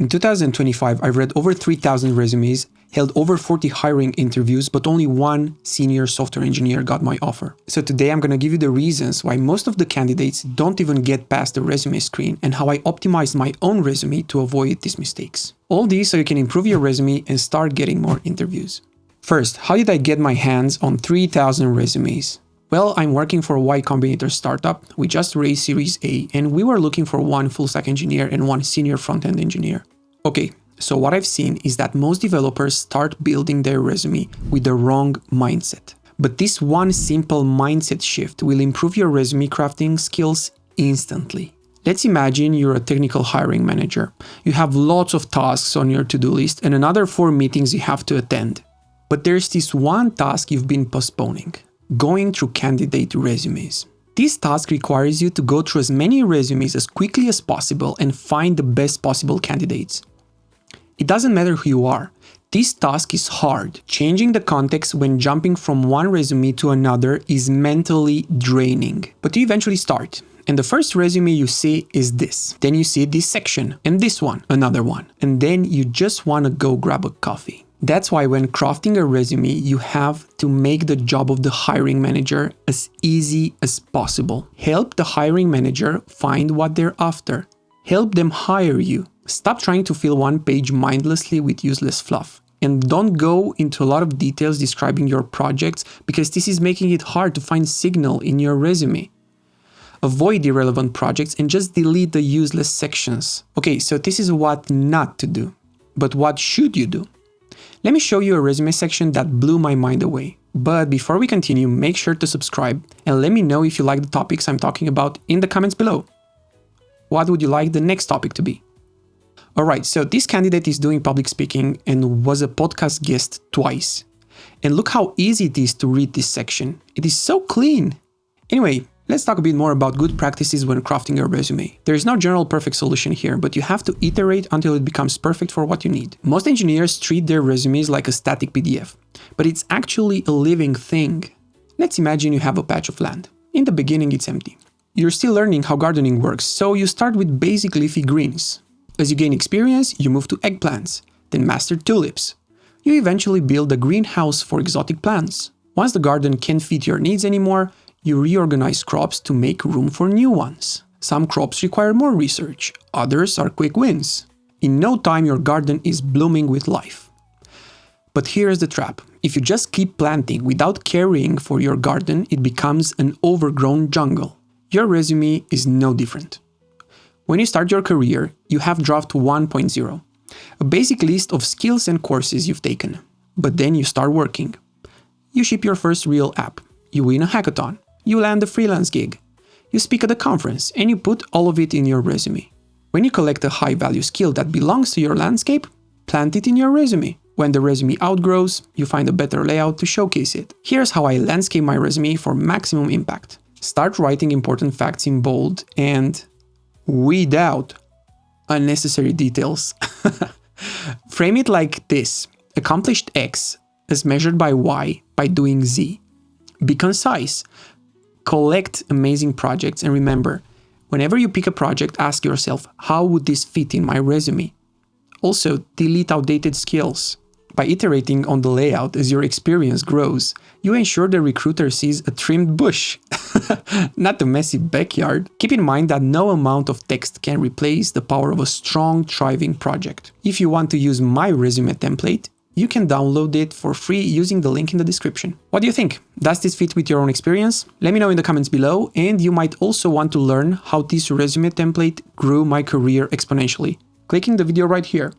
In 2025, I read over 3,000 resumes, held over 40 hiring interviews, but only one senior software engineer got my offer. So today I'm going to give you the reasons why most of the candidates don't even get past the resume screen and how I optimized my own resume to avoid these mistakes. All these so you can improve your resume and start getting more interviews. First, how did I get my hands on 3,000 resumes? Well, I'm working for a Y Combinator startup. We just raised Series A and we were looking for one full-stack engineer and one senior front-end engineer. Okay, so what I've seen is that most developers start building their resume with the wrong mindset. But this one simple mindset shift will improve your resume crafting skills instantly. Let's imagine you're a technical hiring manager. You have lots of tasks on your to-do list and another 4 meetings you have to attend. But there's this one task you've been postponing. Going through candidate resumes. This task requires you to go through as many resumes as quickly as possible and find the best possible candidates. It doesn't matter who you are. This task is hard. Changing the context when jumping from one resume to another is mentally draining. But you eventually start. And the first resume you see is this. Then you see this section and this one, another one. And then you just want to go grab a coffee. That's why when crafting a resume, you have to make the job of the hiring manager as easy as possible. Help the hiring manager find what they're after. Help them hire you. Stop trying to fill one page mindlessly with useless fluff. And don't go into a lot of details describing your projects because this is making it hard to find signal in your resume. Avoid irrelevant projects and just delete the useless sections. Okay, so this is what not to do. But what should you do? Let me show you a resume section that blew my mind away. But before we continue, make sure to subscribe and let me know if you like the topics I'm talking about in the comments below. What would you like the next topic to be? Alright, so this candidate is doing public speaking and was a podcast guest twice. And look how easy it is to read this section. It is so clean. Anyway, let's talk a bit more about good practices when crafting your resume. There is no general perfect solution here, but you have to iterate until it becomes perfect for what you need. Most engineers treat their resumes like a static PDF, but it's actually a living thing. Let's imagine you have a patch of land. In the beginning, it's empty. You're still learning how gardening works, so you start with basic leafy greens. As you gain experience, you move to eggplants, then master tulips. You eventually build a greenhouse for exotic plants. Once the garden can't fit your needs anymore, you reorganize crops to make room for new ones. Some crops require more research, others are quick wins. In no time your garden is blooming with life. But here's the trap. If you just keep planting without caring for your garden, it becomes an overgrown jungle. Your resume is no different. When you start your career, you have draft 1.0, a basic list of skills and courses you've taken. But then you start working. You ship your first real app. You win a hackathon. You land a freelance gig. You speak at a conference and you put all of it in your resume. When you collect a high-value skill that belongs to your landscape, plant it in your resume. When the resume outgrows, you find a better layout to showcase it. Here's how I landscape my resume for maximum impact. Start writing important facts in bold and weed out unnecessary details. Frame it like this. Accomplished X as measured by Y by doing Z. Be concise. Collect amazing projects and remember, whenever you pick a project, ask yourself, how would this fit in my resume? Also, delete outdated skills. By iterating on the layout as your experience grows, you ensure the recruiter sees a trimmed bush, not a messy backyard. Keep in mind that no amount of text can replace the power of a strong, thriving project. If you want to use my resume template, you can download it for free using the link in the description. What do you think? Does this fit with your own experience? Let me know in the comments below, and you might also want to learn how this resume template grew my career exponentially. Clicking the video right here.